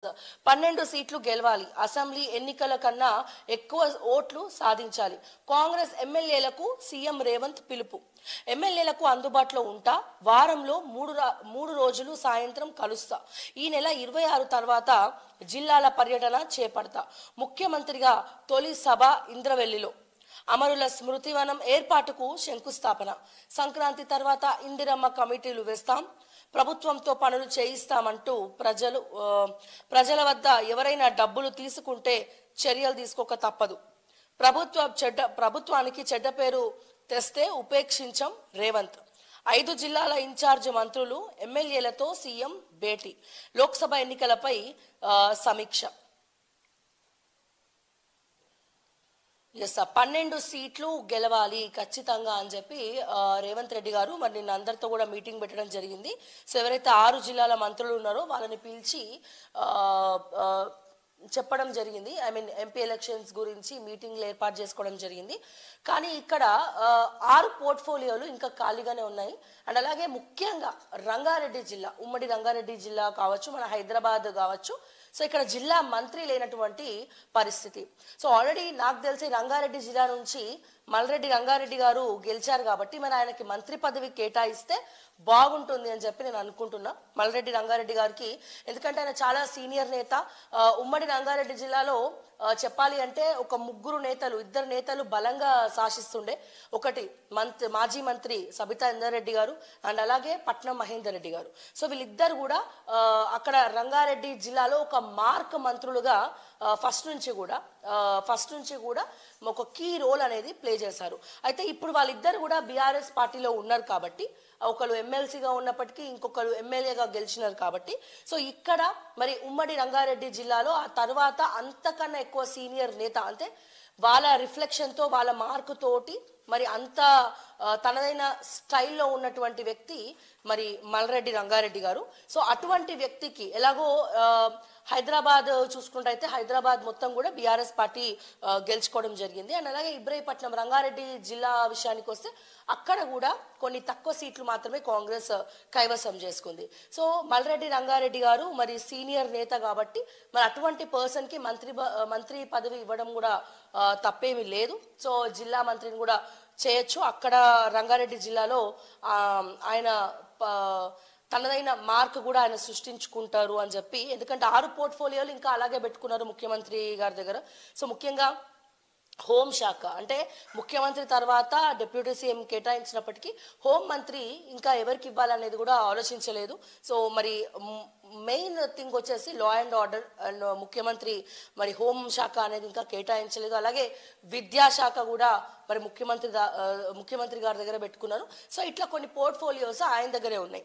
12 సీట్లు గెలవాలి. అసెంబ్లీ ఎన్నికల కన్నా ఎక్కువ ఓట్లు సాధించాలి. కాంగ్రెస్ ఎమ్మెల్యేలకు సీఎం రేవంత్ పిలుపు. ఎమ్మెల్యేలకు అందుబాటులో ఉంటా, వారంలో మూడు రోజులు సాయంత్రం కలుస్తా. ఈ నెల 26 తర్వాత జిల్లాల పర్యటన చేపడతా. ముఖ్యమంత్రిగా తొలి సభ ఇంద్రవెల్లిలో. అమరుల స్మృతివనం ఏర్పాటుకు శంకుస్థాపన. సంక్రాంతి తర్వాత ఇందిరమ్మ కమిటీలు వేస్తాం, ప్రభుత్వంతో పనులు చేయిస్తామంటూ ప్రజల వద్ద ఎవరైనా డబ్బులు తీసుకుంటే చర్యలు తీసుకోక తప్పదు. ప్రభుత్వానికి చెడ్డ పేరు తెస్తే ఉపేక్షించం రేవంత్. 5 జిల్లాల ఇన్ఛార్జ్ మంత్రులు ఎమ్మెల్యేలతో సీఎం భేటీ. లోక్సభ ఎన్నికలపై సమీక్ష. 12 సీట్లు గెలవాలి ఖచ్చితంగా అని చెప్పి రేవంత్ రెడ్డి గారు మరి నిన్న అందరితో కూడా మీటింగ్ పెట్టడం జరిగింది. సో ఎవరైతే 6 జిల్లాల మంత్రులు ఉన్నారో వాళ్ళని పిలిచి చెప్పడం జరిగింది. ఐ మీన్ ఎంపీ ఎలక్షన్స్ గురించి మీటింగ్లు ఏర్పాటు చేసుకోవడం జరిగింది. కానీ ఇక్కడ 6 పోర్ట్ఫోలియోలు ఇంకా ఖాళీగానే ఉన్నాయి. అండ్ అలాగే ముఖ్యంగా రంగారెడ్డి జిల్లా, ఉమ్మడి రంగారెడ్డి జిల్లా కావచ్చు, మన హైదరాబాద్ కావచ్చు, సో ఇక్కడ జిల్లా మంత్రి లేనటువంటి పరిస్థితి. సో ఆల్రెడీ నాకు తెలిసి రంగారెడ్డి జిల్లా నుంచి మల్రెడ్డి రంగారెడ్డి గారు గెలిచారు కాబట్టి మరి ఆయనకి మంత్రి పదవి కేటాయిస్తే బాగుంటుంది అని చెప్పి నేను అనుకుంటున్నా మల్రెడ్డి రంగారెడ్డి గారికి. ఎందుకంటే ఆయన చాలా సీనియర్ నేత. ఉమ్మడి రంగారెడ్డి జిల్లాలో చెప్పాలి అంటే ఒక 2 నేతలు బలంగా శాసిస్తుండే. ఒకటి మాజీ మంత్రి సబితా ఇంద్రారెడ్డి గారు అండ్ అలాగే పట్నం మహేందర్ రెడ్డి గారు. సో వీళ్ళిద్దరు కూడా అక్కడ రంగారెడ్డి జిల్లాలో ఒక మార్క్ మంత్రులుగా ఫస్ట్ నుంచి కూడా ఒక కీ రోల్ అనేది ప్లే చేశారు. అయితే ఇప్పుడు వాళ్ళిద్దరు కూడా బీఆర్ఎస్ పార్టీలో ఉన్నారు కాబట్టి, ఒకరు ఎమ్మెల్సీగా ఉన్నప్పటికీ ఇంకొకరు ఎమ్మెల్యేగా గెలిచినారు కాబట్టి, సో ఇక్కడ మరి ఉమ్మడి రంగారెడ్డి జిల్లాలో ఆ తర్వాత అంతకన్నా ఎక్కువ సీనియర్ నేత, అంటే వాళ్ళ రిఫ్లెక్షన్తో వాళ్ళ మార్కు తోటి మరి అంత తనదైన స్టైల్లో ఉన్నటువంటి వ్యక్తి మరి మల్రెడ్డి రంగారెడ్డి గారు. సో అటువంటి వ్యక్తికి ఎలాగో హైదరాబాద్ చూసుకుంటే హైదరాబాద్ మొత్తం కూడా బీఆర్ఎస్ పార్టీ గెలుచుకోవడం జరిగింది. అండ్ అలాగే ఇబ్రహీపట్నం రంగారెడ్డి జిల్లా విషయానికి వస్తే అక్కడ కూడా కొన్ని తక్కువ సీట్లు మాత్రమే కాంగ్రెస్ కైవసం చేసుకుంది. సో మల్రెడ్డి రంగారెడ్డి గారు మరి సీనియర్ నేత కాబట్టి మరి అటువంటి పర్సన్కి మంత్రి పదవి ఇవ్వడం కూడా తప్పేమీ లేదు. సో జిల్లా మంత్రిని కూడా చేయొచ్చు. అక్కడ రంగారెడ్డి జిల్లాలో ఆయన తనదైన మార్క్ కూడా ఆయన సృష్టించుకుంటారు అని చెప్పి, ఎందుకంటే 6 పోర్ట్ఫోలియోలు ఇంకా అలాగే పెట్టుకున్నారు ముఖ్యమంత్రి గారి దగ్గర. సో ముఖ్యంగా హోంశాఖ అంటే ముఖ్యమంత్రి తర్వాత డిప్యూటీ సీఎం కేటాయించినప్పటికీ హోం మంత్రి ఇంకా ఎవరికి ఇవ్వాలనేది కూడా ఆలోచించలేదు. సో మరి మెయిన్ థింగ్ వచ్చేసి లా అండ్ ఆర్డర్, అండ్ ముఖ్యమంత్రి మరి హోంశాఖ అనేది ఇంకా కేటాయించలేదు. అలాగే విద్యాశాఖ కూడా మరి ముఖ్యమంత్రి గారి దగ్గర పెట్టుకున్నారు. సో ఇట్లా కొన్ని పోర్ట్ఫోలియోస్ ఆయన దగ్గరే ఉన్నాయి.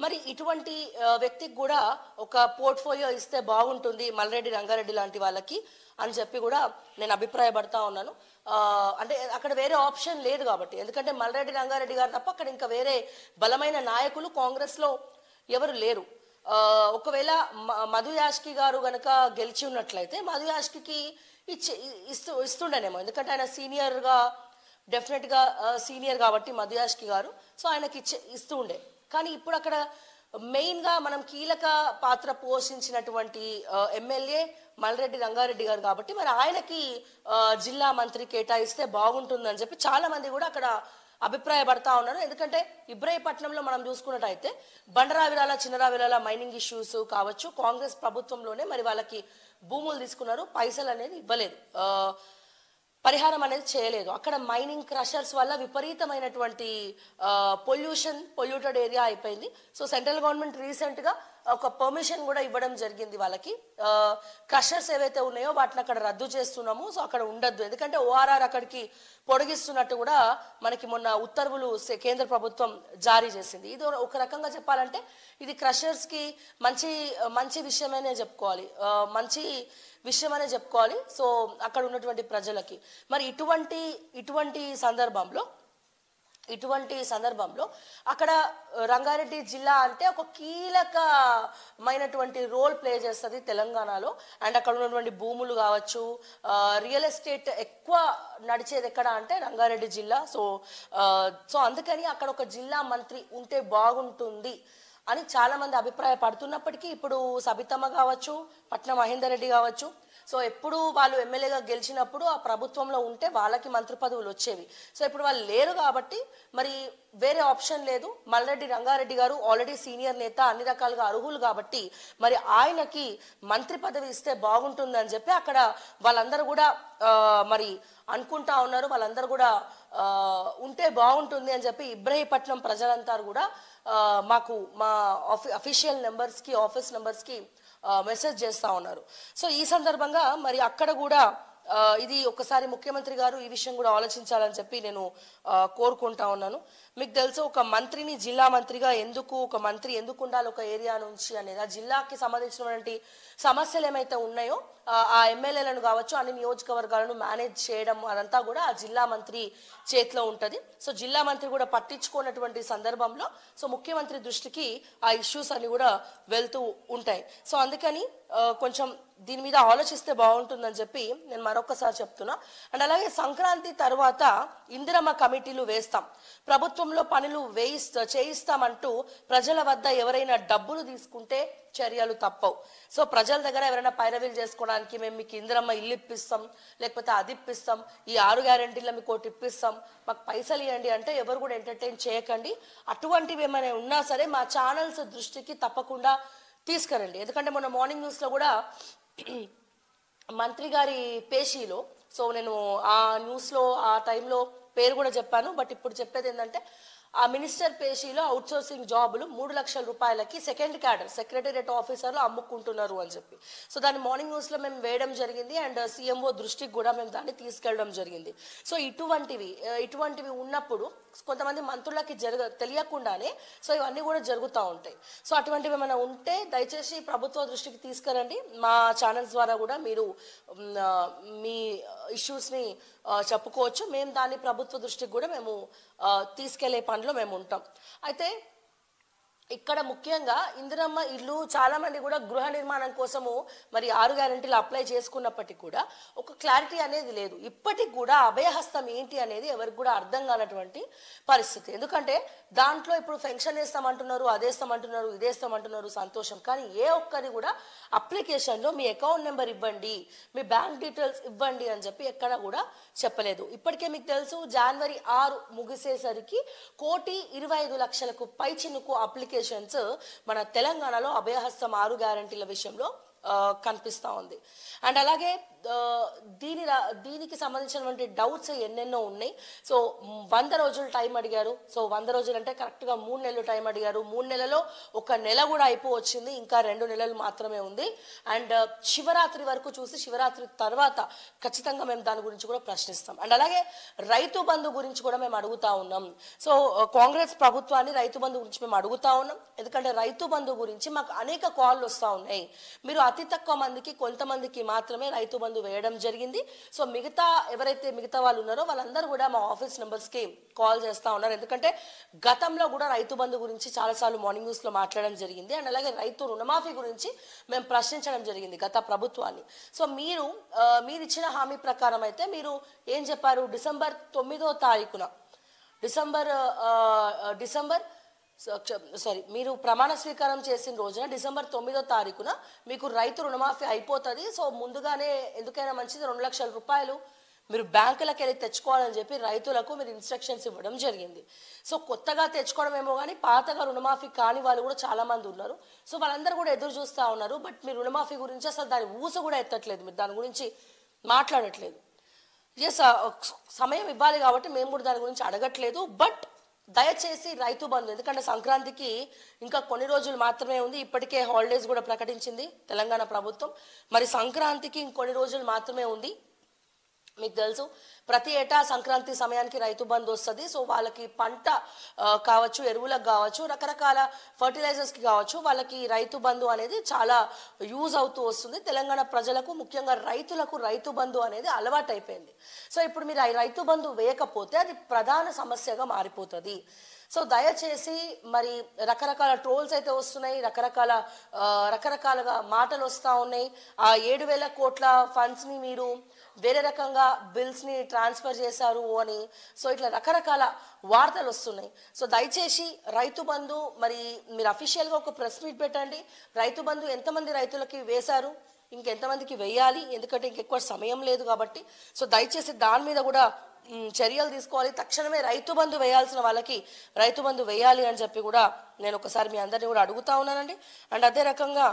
మరి ఇటువంటి వ్యక్తికి కూడా ఒక పోర్ట్ఫోలియో ఇస్తే బాగుంటుంది మల్రెడ్డి రంగారెడ్డి లాంటి వాళ్ళకి అని చెప్పి కూడా నేను అభిప్రాయపడతా ఉన్నాను. అంటే అక్కడ వేరే ఆప్షన్ లేదు కాబట్టి, ఎందుకంటే మల్రెడ్డి రంగారెడ్డి గారు తప్ప అక్కడ ఇంకా వేరే బలమైన నాయకులు కాంగ్రెస్లో ఎవరు లేరు. ఒకవేళ మధు యాష్కి గారు గనక గెలిచి ఉన్నట్లయితే మధు యాష్కి ఇస్తుండేనేమో, ఎందుకంటే ఆయన డెఫినెట్గా సీనియర్ కాబట్టి మధు యాష్కి గారు. సో ఆయనకి ఇస్తూ ఉండే. కానీ ఇప్పుడు అక్కడ మెయిన్గా మనం కీలక పాత్ర పోషించినటువంటి ఎమ్మెల్యే మల్రెడ్డి రంగారెడ్డి గారు కాబట్టి మరి ఆయనకి జిల్లా మంత్రి కేటాయిస్తే బాగుంటుందని చెప్పి చాలా మంది కూడా అక్కడ అభిప్రాయపడతా ఉన్నారు. ఎందుకంటే ఇబ్రహీపట్నంలో మనం చూసుకున్నట్టయితే బండరావిరాల చిన్నరావిరాల మైనింగ్ ఇష్యూస్ కావచ్చు, కాంగ్రెస్ ప్రభుత్వంలోనే మరి వాళ్ళకి భూములు తీసుకున్నారు, పైసలు అనేది ఇవ్వలేదు, పరిహారం అనేది చేయలేదు. అక్కడ మైనింగ్ క్రషర్స్ వల్ల విపరీతమైనటువంటి పొల్యూటెడ్ ఏరియా అయిపోయింది. సో సెంట్రల్ గవర్నమెంట్ రీసెంట్గా ఒక పర్మిషన్ కూడా ఇవ్వడం జరిగింది వాళ్ళకి. క్రషర్స్ ఏవైతే ఉన్నాయో వాటిని అక్కడ రద్దు చేస్తున్నాము, సో అక్కడ ఉండద్దు, ఎందుకంటే ఓఆర్ఆర్ అక్కడికి పొడిగిస్తున్నట్టు కూడా మనకి మొన్న ఉత్తర్వులు కేంద్ర ప్రభుత్వం జారీ చేసింది. ఇది ఒక రకంగా చెప్పాలంటే ఇది క్రషర్స్కి మంచి విషయమనే చెప్పుకోవాలి, సో అక్కడ ఉన్నటువంటి ప్రజలకి. మరి ఇటువంటి సందర్భంలో అక్కడ రంగారెడ్డి జిల్లా అంటే ఒక కీలకమైనటువంటి రోల్ ప్లే చేస్తుంది తెలంగాణలో. అండ్ అక్కడ ఉన్నటువంటి భూములు కావచ్చు, రియల్ ఎస్టేట్ ఎక్కువ నడిచేది ఎక్కడ అంటే రంగారెడ్డి జిల్లా. సో అందుకని అక్కడ ఒక జిల్లా మంత్రి ఉంటే బాగుంటుంది అని చాలా మంది అభిప్రాయపడుతున్నప్పటికీ ఇప్పుడు సబితమ్మ కావచ్చు, పట్నం మహేందర్ రెడ్డి కావచ్చు, సో ఎప్పుడు వాళ్ళు ఎమ్మెల్యేగా గెలిచినప్పుడు ఆ ప్రభుత్వంలో ఉంటే వాళ్ళకి మంత్రి పదవులు వచ్చేవి. సో ఇప్పుడు వాళ్ళు లేరు కాబట్టి మరి వేరే ఆప్షన్ లేదు. మల్రెడ్డి రంగారెడ్డి గారు ఆల్రెడీ సీనియర్ నేత, అన్ని రకాలుగా అర్హులు కాబట్టి మరి ఆయనకి మంత్రి పదవి ఇస్తే బాగుంటుందని చెప్పి అక్కడ వాళ్ళందరూ కూడా మరి అనుకుంటా ఉన్నారు. వాళ్ళందరూ కూడా ఉంటే బాగుంటుంది అని చెప్పి ఇబ్రహీపట్నం ప్రజలంతా కూడా మాకు మా అఫీషియల్ నెంబర్స్కి, ఆఫీస్ నెంబర్స్కి మెసేజ్ చేస్తూ ఉన్నారు. సో ఈ సందర్భంగా మరి అక్కడ కూడా ఇది ఒకసారి ముఖ్యమంత్రి గారు ఈ విషయం కూడా ఆలోచించాలని చెప్పి నేను కోరుకుంటా ఉన్నాను. మీకు తెలుసు, ఒక మంత్రిని జిల్లా మంత్రిగా ఒక మంత్రి ఎందుకు ఉండాలి ఒక ఏరియా నుంచి అనేది, ఆ జిల్లాకి సంబంధించినటువంటి సమస్యలు ఏమైతే ఉన్నాయో ఆ ఎమ్మెల్యేలను కావచ్చు, అన్ని నియోజకవర్గాలను మేనేజ్ చేయడం అదంతా కూడా ఆ జిల్లా మంత్రి చేతిలో ఉంటుంది. సో జిల్లా మంత్రి కూడా పట్టించుకున్నటువంటి సందర్భంలో సో ముఖ్యమంత్రి దృష్టికి ఆ ఇష్యూస్ అన్ని కూడా వెళ్తూ ఉంటాయి. సో అందుకని కొంచెం దీని మీద ఆలోచిస్తే బాగుంటుందని చెప్పి నేను మరొకసారి చెప్తున్నా. అండ్ అలాగే సంక్రాంతి తర్వాత ఇందిరమ్మ కమిటీలు వేస్తాం, ప్రభుత్వంలో పనులు చేయిస్తామంటూ ప్రజల వద్ద ఎవరైనా డబ్బులు తీసుకుంటే చర్యలు తప్పవు. సో ప్రజల దగ్గర ఎవరైనా పైరవీలు చేసుకోవడానికి మేము మీకు ఇందిరమ్మ ఇల్లు ఇప్పిస్తాం, లేకపోతే అది ఇప్పిస్తాం, ఈ 6 గ్యారెంటీలో మీకు ఒకటి ఇప్పిస్తాం, మాకు పైసలు ఇవ్వండి అంటే ఎవరు కూడా ఎంటర్టైన్ చేయకండి. అటువంటివి ఏమైనా ఉన్నా సరే మా ఛానల్స్ దృష్టికి తప్పకుండా తీసుకురండి. ఎందుకంటే మొన్న మార్నింగ్ న్యూస్లో కూడా మంత్రి గారి పేషీలో, సో నేను ఆ న్యూస్లో ఆ టైంలో పేరు కూడా చెప్పాను, బట్ ఇప్పుడు చెప్పేది ఏంటంటే ఆ మినిస్టర్ పేషీలో అవుట్సోర్సింగ్ జాబులు 3 లక్షల రూపాయలకి సెకండ్ క్యాడర్ సెక్రటేరియట్ ఆఫీసర్లు అమ్ముకుంటున్నారు అని చెప్పి, సో దాన్ని మార్నింగ్ న్యూస్లో మేము వేయడం జరిగింది. అండ్ సీఎంఓ దృష్టికి కూడా మేము దాన్ని తీసుకెళ్ళడం జరిగింది. సో ఇటువంటివి ఉన్నప్పుడు కొంతమంది మంత్రులకి తెలియకుండానే సో ఇవన్నీ కూడా జరుగుతూ ఉంటాయి. సో అటువంటివి ఏమైనా ఉంటే దయచేసి ప్రభుత్వ దృష్టికి తీసుకురండి. మా ఛానల్స్ ద్వారా కూడా మీరు మీ ఇష్యూస్ని చెప్పుకోవచ్చు. మేము దాన్ని ప్రభుత్వ దృష్టికి కూడా మేము తీసుకెళ్లే పనిలో మేము ఉంటాం. అయితే ఇక్కడ ముఖ్యంగా ఇందిరమ్మ ఇల్లు చాలా మంది కూడా గృహ నిర్మాణం కోసము మరి 6 గ్యారెంటీలు అప్లై చేసుకున్నప్పటికీ కూడా ఒక క్లారిటీ అనేది లేదు. ఇప్పటికి కూడా అభయహస్తం ఏంటి అనేది ఎవరికి కూడా అర్థం కానటువంటి పరిస్థితి. ఎందుకంటే దాంట్లో ఇప్పుడు పెన్షన్ వేస్తామంటున్నారు, అదేస్తామంటున్నారు, ఇదేస్తామంటున్నారు, సంతోషం. కానీ ఏ ఒక్కరి కూడా అప్లికేషన్లో మీ అకౌంట్ నెంబర్ ఇవ్వండి, మీ బ్యాంక్ డీటెయిల్స్ ఇవ్వండి అని చెప్పి ఎక్కడ కూడా చెప్పలేదు. ఇప్పటికే మీకు తెలుసు, జనవరి 6 ముగిసేసరికి 1,25,00,000కు పైచినుకు అప్లికేషన్స్ మన తెలంగాణలో అభయహస్తం 6 గ్యారెంటీల విషయంలో కనిపిస్తూ ఉంది. అండ్ అలాగే దీనికి సంబంధించినటువంటి డౌట్స్ ఎన్నెన్నో ఉన్నాయి. సో 100 రోజులు టైం అడిగారు. సో 100 రోజులు అంటే కరెక్ట్గా 3 నెలలు టైం అడిగారు. 3 నెలలో 1 నెల కూడా అయిపోవచ్చింది, ఇంకా 2 నెలలు మాత్రమే ఉంది. అండ్ శివరాత్రి వరకు చూసి శివరాత్రి తర్వాత ఖచ్చితంగా మేము దాని గురించి కూడా ప్రశ్నిస్తాం. అండ్ అలాగే రైతు బంధు గురించి కూడా మేము అడుగుతా ఉన్నాం. సో కాంగ్రెస్ ప్రభుత్వాన్ని రైతు బంధు గురించి మేము అడుగుతా ఉన్నాం. ఎందుకంటే రైతు బంధు గురించి మాకు అనేక కాళ్ళు వస్తూ ఉన్నాయి. మీరు అతి తక్కువ మందికి, కొంతమందికి మాత్రమే రైతు బంధు వేయడం జరిగింది. సో మిగతా వాళ్ళు ఉన్నారో వాళ్ళందరూ కూడా మా ఆఫీస్ నెంబర్స్కి కాల్ చేస్తూ ఉన్నారు. ఎందుకంటే గతంలో కూడా రైతు బంధు గురించి చాలాసార్లు మార్నింగ్ న్యూస్లో మాట్లాడడం జరిగింది. అండ్ అలాగే రైతు రుణమాఫీ గురించి మేము ప్రశ్నించడం జరిగింది గత ప్రభుత్వాన్ని. సో మీరు ఇచ్చిన హామీ ప్రకారం అయితే మీరు ఏం చెప్పారు, డిసెంబర్ 9వ తారీఖున మీరు ప్రమాణ స్వీకారం చేసిన రోజున డిసెంబర్ 9వ తారీఖున మీకు రైతు రుణమాఫీ అయిపోతుంది. సో ముందుగానే ఎందుకైనా మంచిది 2 లక్షల రూపాయలు మీరు బ్యాంకులకు వెళ్ళి తెచ్చుకోవాలని చెప్పి రైతులకు మీరు ఇన్స్ట్రక్షన్స్ ఇవ్వడం జరిగింది. సో కొత్తగా తెచ్చుకోవడం ఏమో కానీ పాతగా రుణమాఫీ కాని వాళ్ళు కూడా చాలా మంది ఉన్నారు. సో వాళ్ళందరూ కూడా ఎదురు చూస్తూ ఉన్నారు. బట్ మీరు రుణమాఫీ గురించి అసలు దాని ఊస కూడా ఎత్తట్లేదు, మీరు దాని గురించి మాట్లాడట్లేదు. ఎస్, సమయం ఇవ్వాలి కాబట్టి మేము కూడా దాని గురించి అడగట్లేదు. బట్ దయచేసి రైతు బంధు, ఎందుకంటే సంక్రాంతికి ఇంకా కొన్ని రోజులు మాత్రమే ఉంది. ఇప్పటికే హాలిడేస్ కూడా ప్రకటించింది తెలంగాణ ప్రభుత్వం. మరి సంక్రాంతికి ఇంకొన్ని రోజులు మాత్రమే ఉంది. మీకు తెలుసు, ప్రతి ఏటా సంక్రాంతి సమయానికి రైతు బంధు వస్తుంది. సో వాళ్ళకి పంట కావచ్చు, ఎరువులకు కావచ్చు, రకరకాల ఫర్టిలైజర్స్కి కావచ్చు, వాళ్ళకి రైతు బంధు అనేది చాలా యూజ్ అవుతూ వస్తుంది. తెలంగాణ ప్రజలకు, ముఖ్యంగా రైతులకు రైతు బంధు అనేది అలవాటు అయిపోయింది. సో ఇప్పుడు మీరు రైతు బంధు వేయకపోతే అది ప్రధాన సమస్యగా మారిపోతుంది. సో దయచేసి మరి రకరకాల ట్రోల్స్ అయితే వస్తున్నాయి, రకరకాలుగా మాటలు వస్తూ ఉన్నాయి. ఆ 7,000 కోట్ల ఫండ్స్ని మీరు వేరే రకంగా బిల్స్ని ట్రాన్స్ఫర్ చేశారు అని, సో ఇట్లా రకరకాల వార్తలు వస్తున్నాయి. సో దయచేసి రైతు బంధు మరి మీరు అఫీషియల్గా ఒక ప్రెస్ మీట్ పెట్టండి. రైతు బంధు ఎంతమంది రైతులకి వేశారు, ఇంకెంతమందికి వేయాలి, ఎందుకంటే ఇంకెక్కువ సమయం లేదు కాబట్టి. సో దయచేసి దాని మీద కూడా చర్యలు తీసుకోవాలి. తక్షణమే రైతు బంధు వేయాల్సిన వాళ్ళకి రైతు బంధు వేయాలి అని చెప్పి కూడా నేను ఒకసారి మీ అందరినీ కూడా అడుగుతా ఉన్నానండి. అండ్ అదే రకంగా